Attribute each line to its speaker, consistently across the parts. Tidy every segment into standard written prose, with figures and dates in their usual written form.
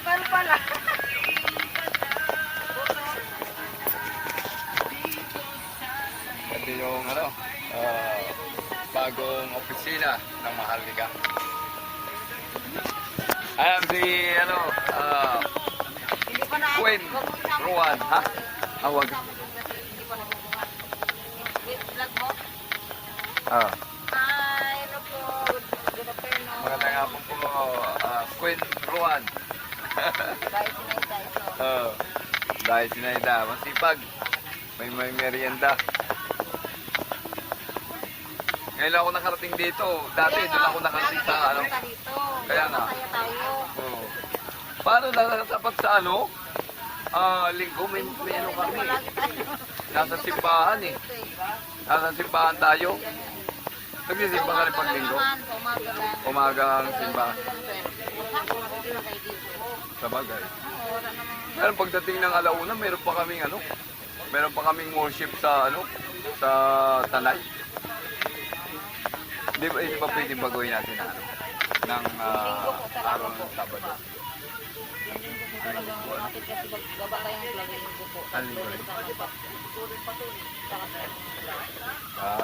Speaker 1: Kapal pala.
Speaker 2: Ito yung ano, bagong opisina ng Maharlika. Ayan si ano,
Speaker 1: Hindi pa na.
Speaker 2: Queen Ruan, ha? Awag.
Speaker 1: Hindi pa nabubuhat. Wait, vlog mo?
Speaker 2: Ah.
Speaker 1: Hi, hello po. Good afternoon.
Speaker 2: Magandang hapon po, Queen Ruan.
Speaker 1: Dahil sinayda ito.
Speaker 2: Dahil sinayda, masipag. May merienda. Ngayon ako nakarating dito. Dati doon ako nakarating sa ano. Kaya nga.
Speaker 1: Kaya tayo.
Speaker 2: Oo. Paano nakatapat sa ano? Linggo, may ano kami. Nasa simbahan eh. Nasa simbahan tayo. Nagsisimba ka rin pag linggo. Umaga ang simbahan. Sa bagay. Pero pagdating ng alauna, meron pa kaming ano? Meron pa kaming worship sa ano? Sa Tanay. Hindi ba pwede baguhin natin na ano? Ng araw ng Sabado.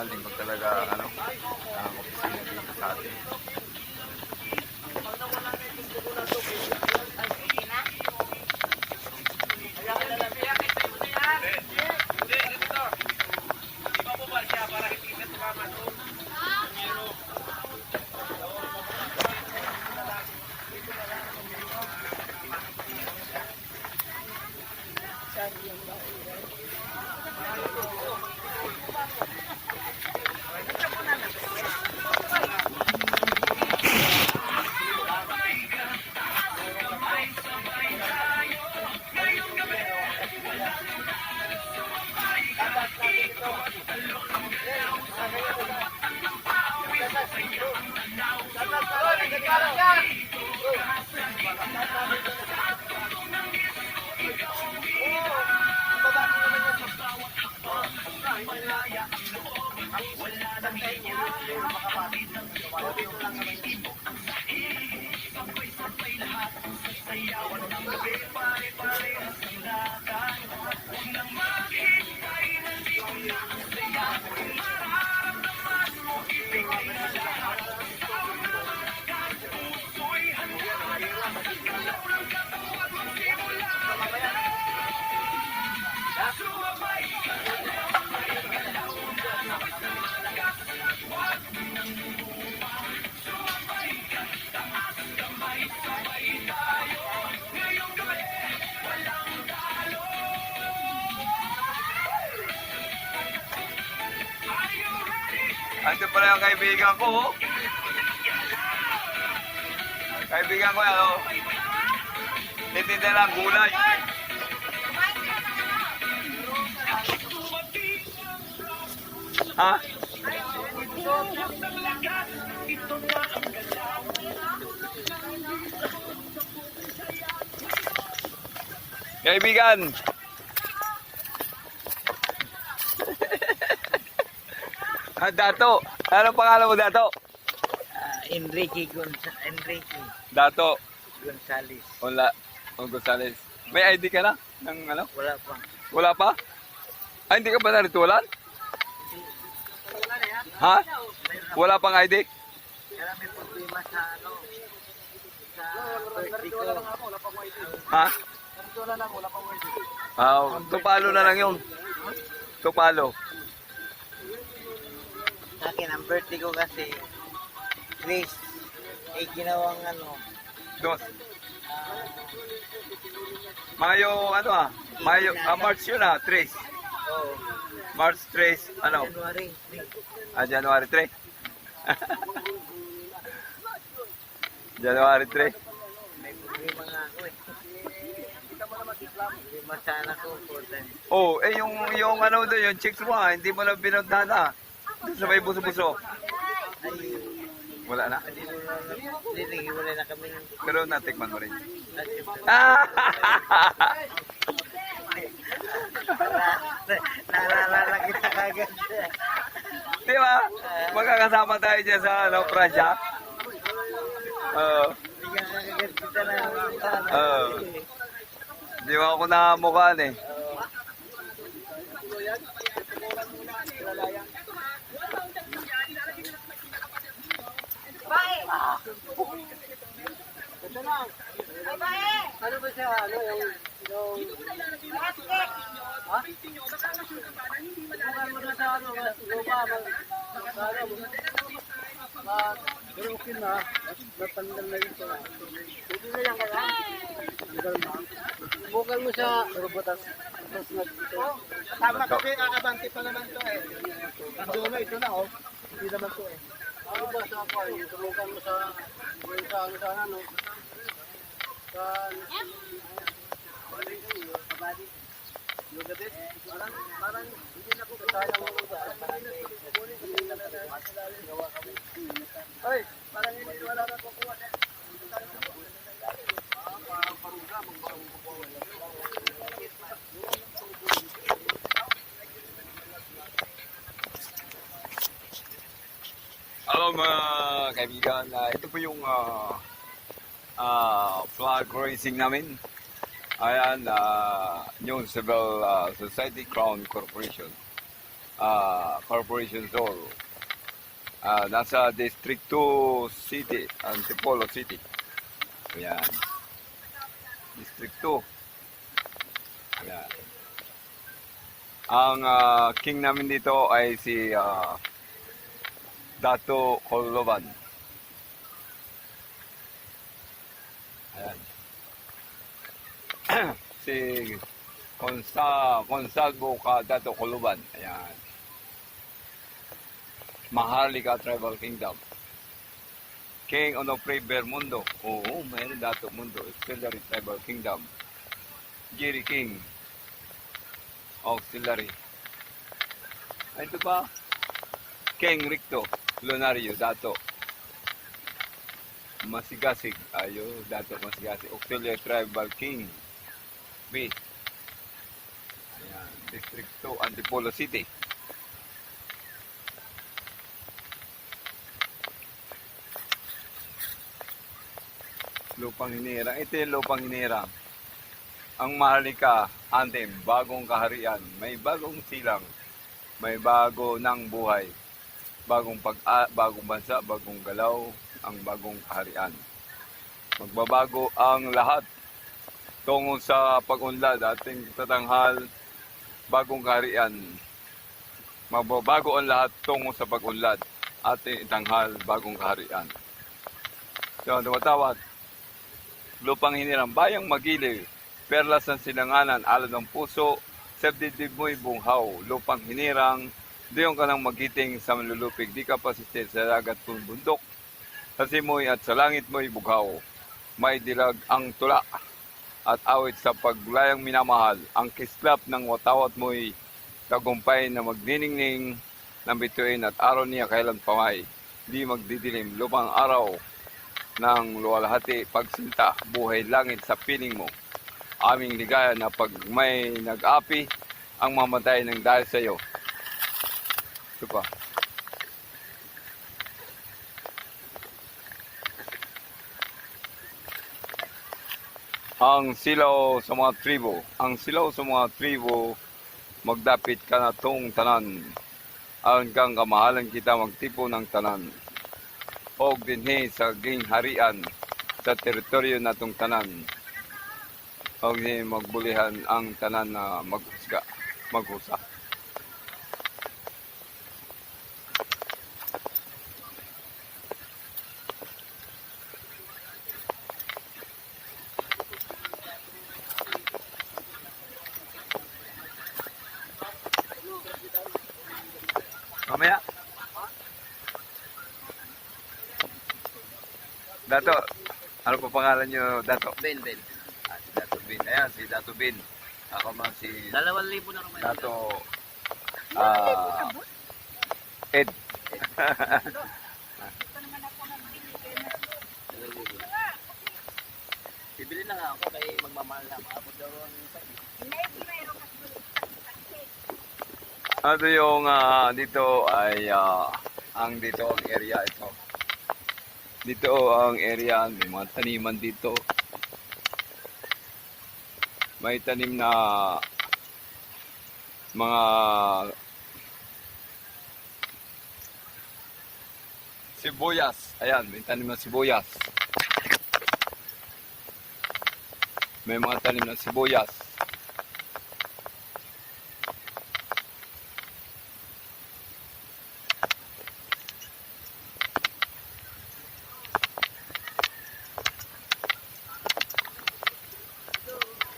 Speaker 2: Linggo talaga ano? Ang opisina dito sa atin. Ando pala yung kaibigan ko. Oh. Kaibigan ko yan. Oh. Titinda ng gulay. Ha? Kaibigan. Dato. Ano pangalan mo, Dato?
Speaker 3: Enrique
Speaker 2: Dato.
Speaker 3: Gonzales.
Speaker 2: Wala. Gonzales. May ID ka na? Ng ano?
Speaker 3: Wala pa.
Speaker 2: Wala pa? Ay, hindi ka ba naritulan? Ha? Wala pang ID?
Speaker 3: Kaya may problema sa ano. Sa birthday ko.
Speaker 2: Ha? Tupalo na lang yun. Tupalo.
Speaker 3: Sa akin, ang birthday ko kasi, Chris, ay ginawang ano,
Speaker 2: Dos. Mayo, ano Mayo, March yun 3.
Speaker 3: oh,
Speaker 2: March 3, ano?
Speaker 3: January.
Speaker 2: January 3. January 3.
Speaker 3: May problema nga ako eh. Problema sana ko for them.
Speaker 2: Oh, yung ano doon, yung chicks mo hindi mo lang binuntahan Doon sa may buso-buso.
Speaker 3: Ay,
Speaker 2: Wala na.
Speaker 3: hindi, wala na kami.
Speaker 2: Pero natikman mo rin.
Speaker 3: Naalala kita kagad.
Speaker 2: Di ba? Magkakasama tayo dyan sa Pransya.
Speaker 3: Bigyan ka Agad kita na puntahan.
Speaker 2: Di ba ako nakamukhaan eh.
Speaker 1: Bae! Ay, bae!
Speaker 3: Ano ba siya? Ano yung...
Speaker 1: Basket!
Speaker 3: Ha? Bukan mo na sa ano, lupa, pero okay na, natanggal na yun siya. Hindi na yan kaya? Tanggal na. Bukan mo siya, pero butas nagpito. Tama kasi kakabante pa naman to eh. Ang dulo ito na oh, hindi naman to eh. Ano ba sa ako? Tumukan mo sa ano? Sa... Parang hindi na po kasayang mo ba? Ay, parang hindi wala na po kuha.
Speaker 2: Hello mga kaibigan, ito po yung flag racing namin. Ayan, yung Civil Society Crown Corporation. Corporation Zone. Nasa District 2 City, Antipolo City. Ayan. District 2. Ayan. Ang king namin dito ay si Dato Coloban. Ayan. Si Consalvo Dato Coloban. Ayan. Maharlika Tribal Kingdom. King Onofre Bermundo. Oo, mayroon Dato Mundo. Auxiliary Tribal Kingdom. Jerry King. Auxiliary. Ito pa. King Ricto. Lunario Dato. Masigasig. Ayo, Dato Masigasig. Auxiliary Tribal King. B. Ayan. District 2, Antipolo City. Lupang Hinirang. Ito yung Lupang Hinirang. Ang Maharlika Anthem, bagong kaharian. May bagong silang. May bago ng buhay. Bagong bansa, bagong galaw, ang bagong kaharian. Magbabago ang lahat tungo sa pag-unlad, ating tatanghal, bagong kaharian. Magbabago ang lahat tungo sa pag-unlad, ating itanghal, bagong kaharian. So, tumatawad, Lupang Hinirang, bayang magiliw, perlas ng silanganan, alad ng puso, sa dibdib mo'y bunghaw, lupang hinirang, diyon ka nang magiting sa manlulupig, di ka pasistir sa dagat kung bundok, sa simoy at sa langit mo'y bughaw, may dilag ang tula, at awit sa paglayang minamahal, ang kislap ng watawat mo'y tagumpay na magniningning ng bituin at araw niya kailan pamay, di magdidilim, lupang araw ng luwalhati, pagsinta, buhay langit sa piling mo. Aming ligaya na pag may nag-api, ang mamatay ng dahil sa iyo. Ito pa. Ang silaw sa mga tribo. Ang silaw sa mga tribo, magdapit ka na tong tanan. Ayon kang kamahalan kita magtipo ng tanan. Og dinhi sa ging harian sa teritoryo na tong tanan. Og dinhi magbulihan ang tanan na maghusa. Mamaya. Dato, ano pa pangalan nyo, Dato?
Speaker 3: Ben.
Speaker 2: Si Dato Bin. Ayan, si Dato Bin. Ako man si
Speaker 3: 2,000 na naman.
Speaker 2: Dato Ed.
Speaker 3: Bibili na nga ako kay magmamahal na. Maabot daw ang
Speaker 2: Ano yung dito ay ang dito ang area ito. Dito ang area, may mga taniman dito. May tanim na mga sibuyas. Ayan, may tanim na sibuyas. May mga tanim na sibuyas.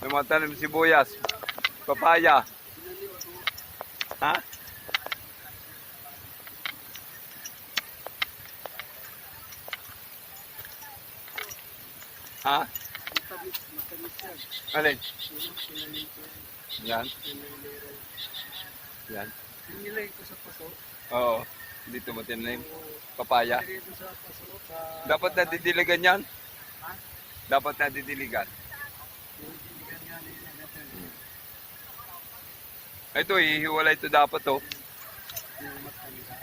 Speaker 2: May mga tanim sibuyas. Papaya. Ha? Ha? Alin? Yan. Yan.
Speaker 3: Nilagay ko sa paso.
Speaker 2: Oo. Dito mo tinanim. Papaya.
Speaker 3: Nilagay ko sa paso. Sa
Speaker 2: Dapat na didiligan yan. Dapat na didiligan.
Speaker 3: ganyan yan.
Speaker 2: Ito, hihiwalay ito dapat to.
Speaker 3: Yung matanda.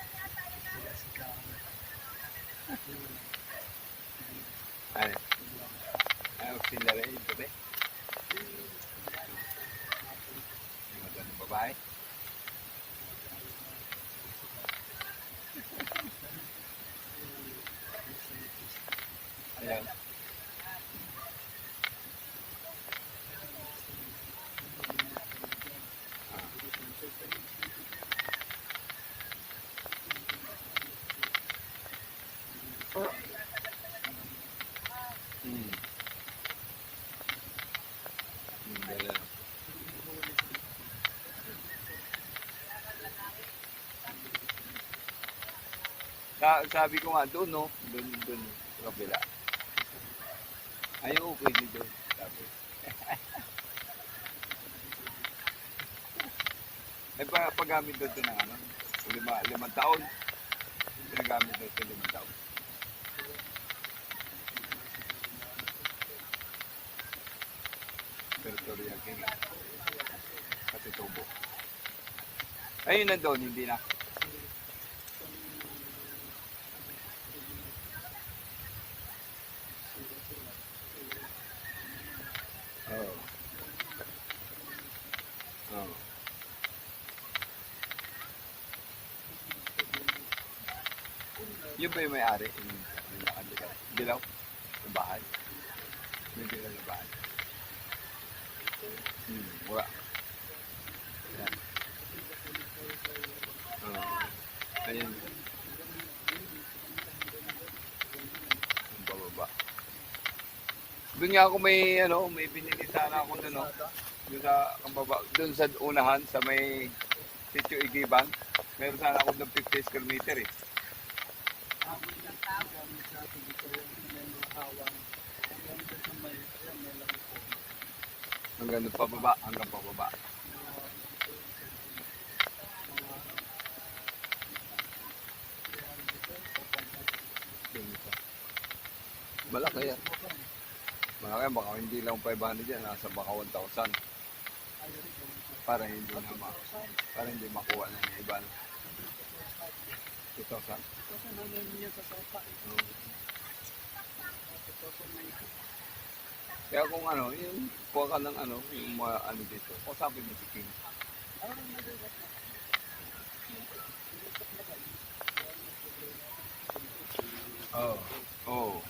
Speaker 3: Sila si Kama.
Speaker 2: Ay. Ay, sila rin ito eh. Yung magandang babae. Ayan. Hmm. Ganun. Sabi ko nga doon, no? Doon, sa kabila. Ayaw, okay dito. Sabi. May paggamit doon ito ng ano? 5 taon. Pinagamit doon ito 5 taon. Territorial king. Kasi tubo. Ayun na doon, hindi na. Oh. Oh. Yun ba yung may-ari? Yung nakadilaw? Dilaw? Yung bahay? Yung dilaw na bahay? Wala. Yan. Ayun. Ang bababa. Doon nga ako may binili sana ako doon, no? Doon sa kambaba, doon sa unahan, sa may Sitio Igiban. Meron sana ako doon 50 square meter eh. Hanggang doon pababa, hanggang pababa. Malaki yan. Malaki, baka hindi lang 500 yan, nasa baka 1,000. Para hindi makuha ng iba. 2,000. Kaya kung yung kuha ka ng yung mga dito, kusapin mo si King. Oo. Oh.